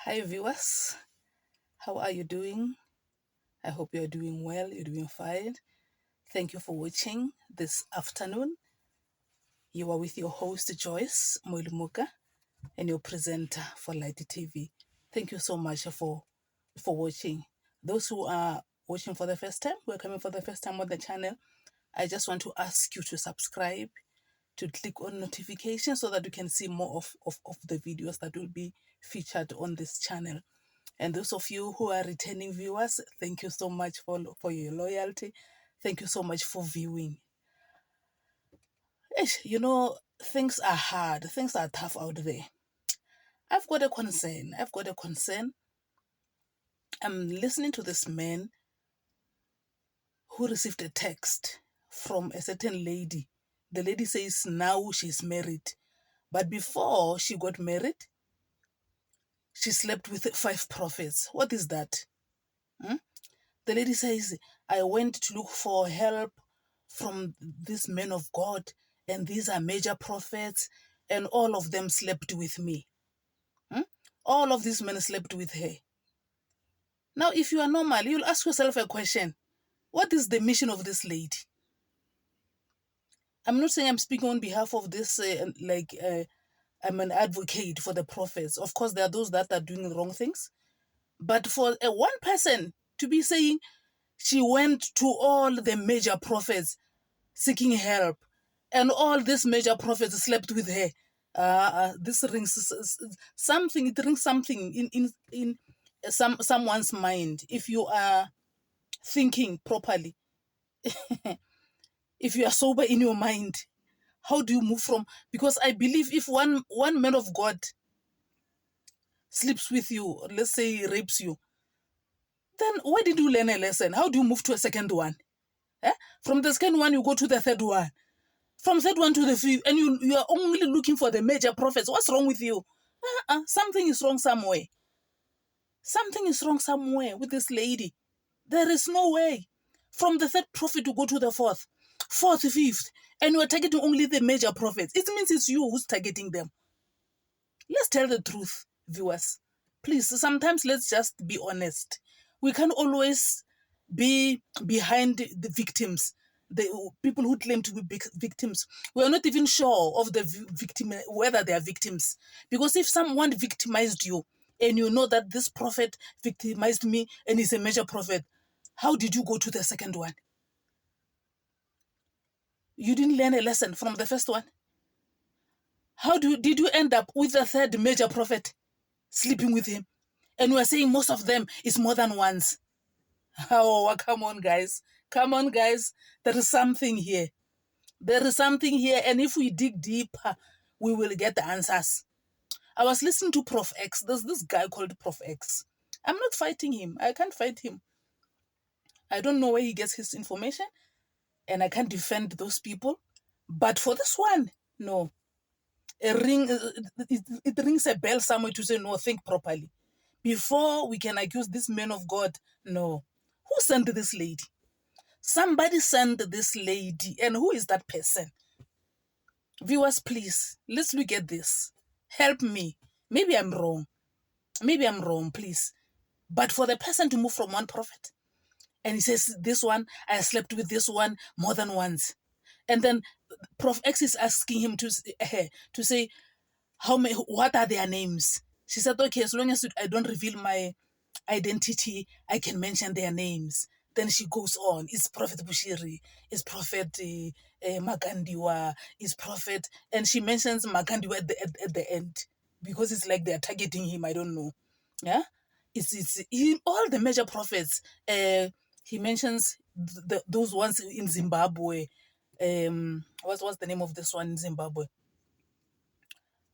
Hi viewers, how are you doing? I hope you're doing well, you're doing fine. Thank you for watching this afternoon. You are with your host Joyce Moilumuka and your presenter for Light TV. Thank you so much for watching. Those who are watching for the first time, we're coming for the first time on the channel. I just want to ask you to subscribe, to click on notifications so that you can see more of the videos that will be featured on this channel. And those of you who are returning viewers, thank you so much for your loyalty. Thank you so much for viewing. Things are hard. Things are tough out there. I've got a concern. I'm listening to this man who received a text from a certain lady. The lady says now she's married. But before she got married, she slept with 5 prophets. What is that? The lady says, I went to look for help from this men of God, and these are major prophets, and all of them slept with me. All of these men slept with her. Now, if you are normal, you'll ask yourself a question. What is the mission of this lady? I'm not saying I'm speaking on behalf of this, I'm an advocate for the prophets. Of course, there are those that are doing wrong things. But for one person to be saying she went to all the major prophets seeking help, and all these major prophets slept with her. This rings something. It rings something in someone's mind. If you are thinking properly, if you are sober in your mind, how do you move from? Because I believe if one man of God sleeps with you, let's say he rapes you, then why did you learn a lesson? How do you move to a second one? From the second one, you go to the third one. From third one to the fifth, and you are only looking for the major prophets. What's wrong with you? Something is wrong somewhere. Something is wrong somewhere with this lady. There is no way. From the third prophet to go to the fourth, fifth, and you are targeting only the major prophets. It means it's you who's targeting them. Let's tell the truth, viewers. Please, sometimes let's just be honest. We can't always be behind the victims, the people who claim to be victims. We are not even sure of the victim, whether they are victims. Because if someone victimized you, and you know that this prophet victimized me and is a major prophet, how did you go to the second one? You didn't learn a lesson from the first one. How did you end up with the third major prophet sleeping with him? And we're saying most of them is more than once. Oh, come on, guys. Come on, guys. There is something here. There is something here. And if we dig deeper, we will get the answers. I was listening to Prof X. There's this guy called Prof X. I'm not fighting him. I can't fight him. I don't know where he gets his information, and I can't defend those people. But for this one, no. It rings a bell somewhere to say, no, think properly. Before we can accuse this man of God, no. Who sent this lady? Somebody sent this lady. And who is that person? Viewers, please, let's look at this. Help me. Maybe I'm wrong. Maybe I'm wrong, please. But for the person to move from one prophet, and he says, this one, I slept with this one more than once. And then Prof X is asking him to say, what are their names? She said, okay, as long as I don't reveal my identity, I can mention their names. Then she goes on. It's Prophet Bushiri, it's Prophet Magandiwa, it's Prophet, and she mentions Magandiwa at the end because it's like they're targeting him. I don't know. Yeah, it's all the major prophets. He mentions those ones in Zimbabwe. What's the name of this one in Zimbabwe?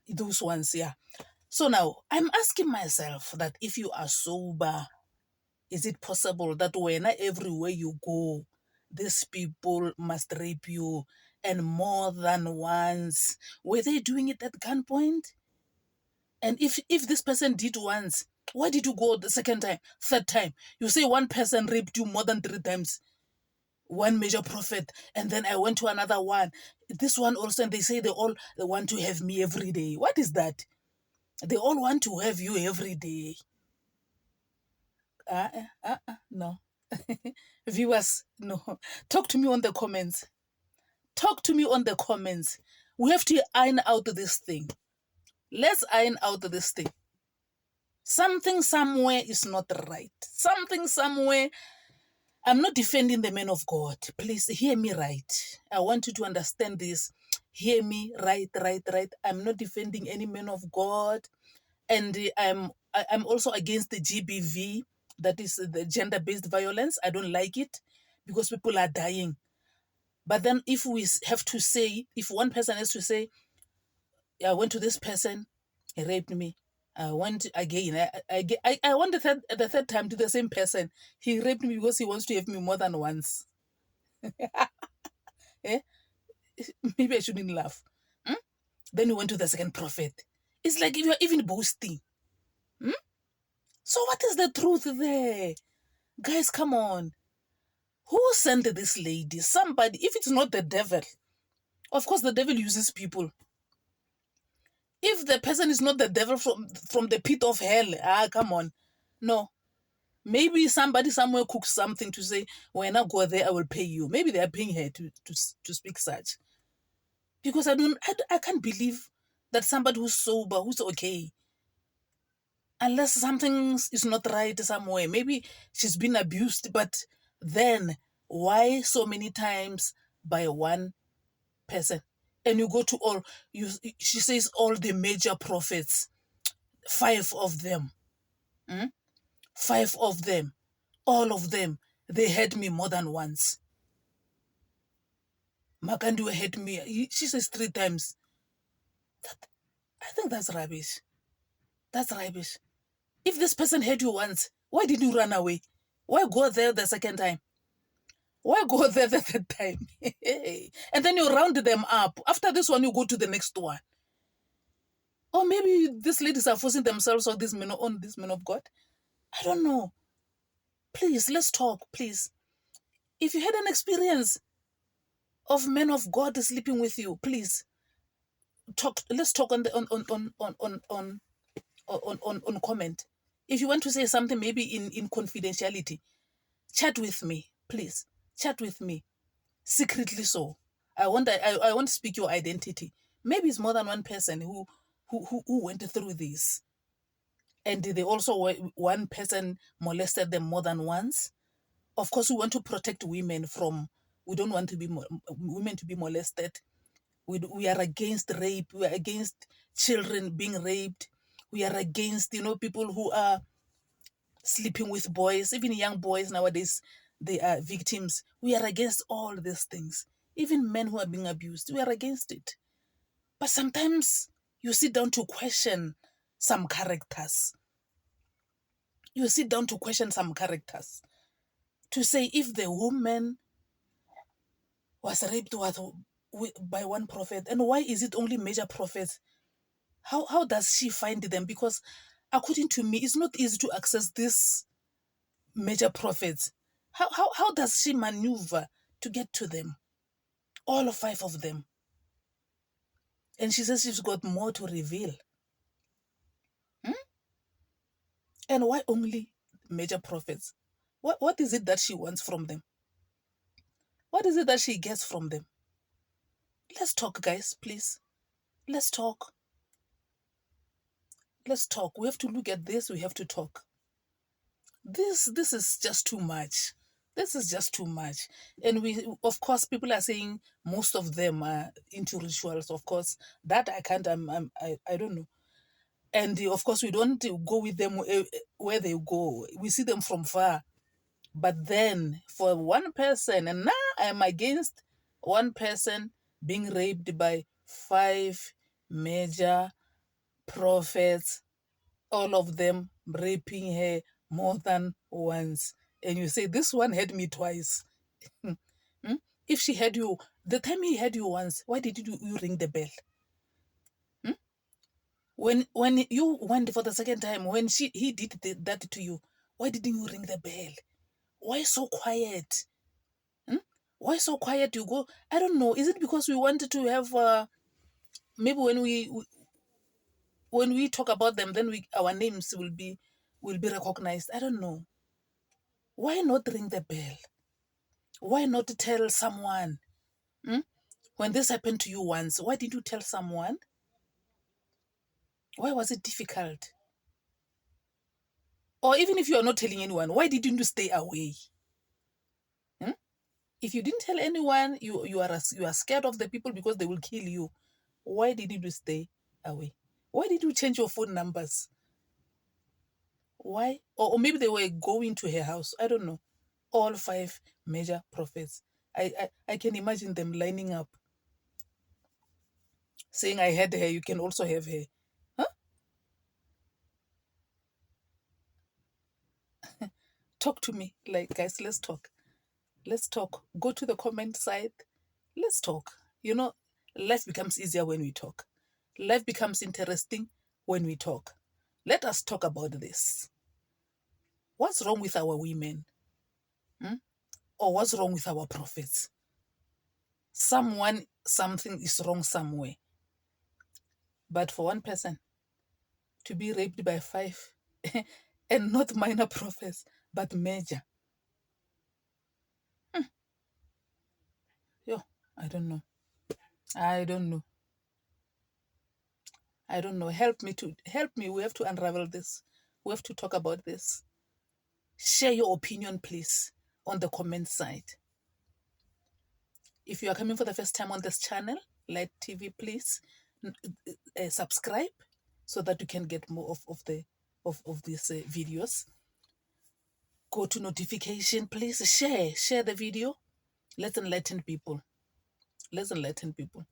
Those ones, yeah. So now I'm asking myself that if you are sober, is it possible that when everywhere you go, these people must rape you, and more than once? Were they doing it at gunpoint? And if this person did once, why did you go the second time, third time? You say one person raped you more than 3 times. One major prophet, and then I went to another one. This one also, and they say they want to have me every day. What is that? They all want to have you every day. No. Viewers, no. Talk to me on the comments. Talk to me on the comments. We have to iron out this thing. Let's iron out this thing. Something somewhere is not right. Something somewhere. I'm not defending the men of God. Please hear me right. I want you to understand this. Hear me right. I'm not defending any man of God. And I'm also against the GBV, that is the gender-based violence. I don't like it because people are dying. But then if we have to say, if one person has to say, I went to this person, he raped me. I went again. I went the third time to the same person. He raped me because he wants to have me more than once. Eh? Maybe I shouldn't laugh. Hmm? Then we went to the second prophet. It's like if you're even boasting. Hmm? So what is the truth there? Guys, come on. Who sent this lady? Somebody. If it's not the devil, of course the devil uses people. If the person is not the devil from the pit of hell, come on. No. Maybe somebody somewhere cooks something to say, when I go there, I will pay you. Maybe they are paying her to speak such. Because I can't believe that somebody who's sober, who's okay, unless something is not right somewhere. Maybe she's been abused, but then why so many times by one person? And you go to she says all the major prophets, 5 of them, 5 of them, all of them, they had me more than once. Makandiwe had me, she says 3 times. I think that's rubbish. That's rubbish. If this person had you once, why did you run away? Why go there the second time? Why go there the third time? And then you round them up. After this one, you go to the next one. Or maybe these ladies are forcing themselves on this men of God. I don't know. Please, let's talk, please. If you had an experience of men of God sleeping with you, please talk. Let's talk on the on comment. If you want to say something, maybe in confidentiality, chat with me, please. Chat with me secretly. So I want to speak your identity. Maybe it's more than one person who went through this, and they also one person molested them more than once. Of course, we want to protect women from. We don't want to be women to be molested. We are against rape. We are against children being raped. We are against people who are sleeping with boys, even young boys nowadays. They are victims. We are against all these things. Even men who are being abused, we are against it. But sometimes you sit down to question some characters. You sit down to question some characters. To say if the woman was raped by one prophet, and why is it only major prophets? How does she find them? Because according to me, it's not easy to access these major prophets. How does she maneuver to get to them? All 5 of them. And she says she's got more to reveal. And why only major prophets? What is it that she wants from them? What is it that she gets from them? Let's talk, guys, please. Let's talk. Let's talk. We have to look at this. We have to talk. This is just too much. This is just too much. And we, of course, people are saying most of them are into rituals. Of course, that I can't. I don't know. And of course, we don't go with them where they go. We see them from far. But then, for one person, and now I'm against one person being raped by 5 major prophets, all of them raping her more than once. And you say, this one had me twice. If she had you, the time he had you once, why did you ring the bell? When you went for the second time, when he did that to you, why didn't you ring the bell? Why so quiet? Why so quiet? You go, I don't know. Is it because we wanted to have maybe when when we talk about them, then our names will be recognized. I don't know. Why not ring the bell? Why not tell someone? Hmm? When this happened to you once, why did you tell someone? Why was it difficult? Or even if you are not telling anyone, why didn't you stay away? Hmm? If you didn't tell anyone, you are scared of the people because they will kill you. Why didn't you stay away? Why did you change your phone numbers? Why? Or maybe they were going to her house. I don't know. All five major prophets. I can imagine them lining up, saying, I had her, you can also have her. Huh? Talk to me. Like, guys, let's talk. Let's talk. Go to the comment side. Let's talk. Life becomes easier when we talk. Life becomes interesting when we talk. Let us talk about this. What's wrong with our women? Hmm? Or what's wrong with our prophets? Something is wrong somewhere. But for one person to be raped by five, and not minor prophets, but major. Yo, I don't know. I don't know. I don't know. Help me. We have to unravel this. We have to talk about this. Share your opinion, please, on the comment side. If you are coming for the first time on this channel, Light TV, please subscribe so that you can get more of these videos. Go to notification, please. Share the video. Let's enlighten people. Let's enlighten people.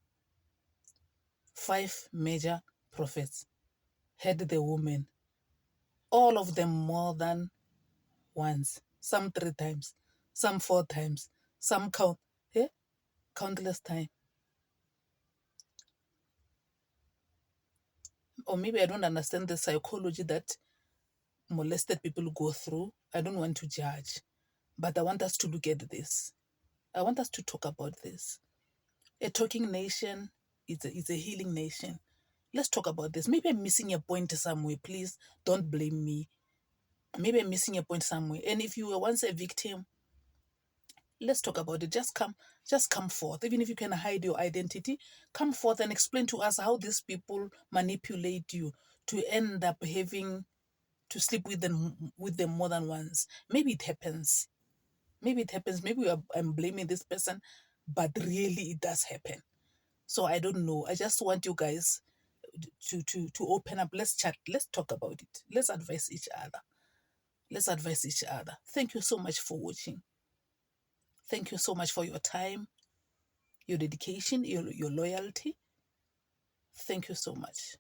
5 major prophets had the woman, all of them more than once, some 3 times, some 4 times, some countless time. Or maybe I don't understand the psychology that molested people go through. I don't want to judge, but I want us to look at this. I want us to talk about this. A talking nation is a healing nation. Let's talk about this. Maybe I'm missing a point somewhere. Please don't blame me. Maybe I'm missing a point somewhere. And if you were once a victim, let's talk about it. Just come forth. Even if you can hide your identity, come forth and explain to us how these people manipulate you to end up having to sleep with them more than once. Maybe it happens. Maybe I'm blaming this person, but really it does happen. So I don't know. I just want you guys to open up. Let's chat. Let's talk about it. Let's advise each other. Let's advise each other. Thank you so much for watching. Thank you so much for your time, your dedication, your loyalty. Thank you so much.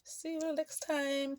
See you next time.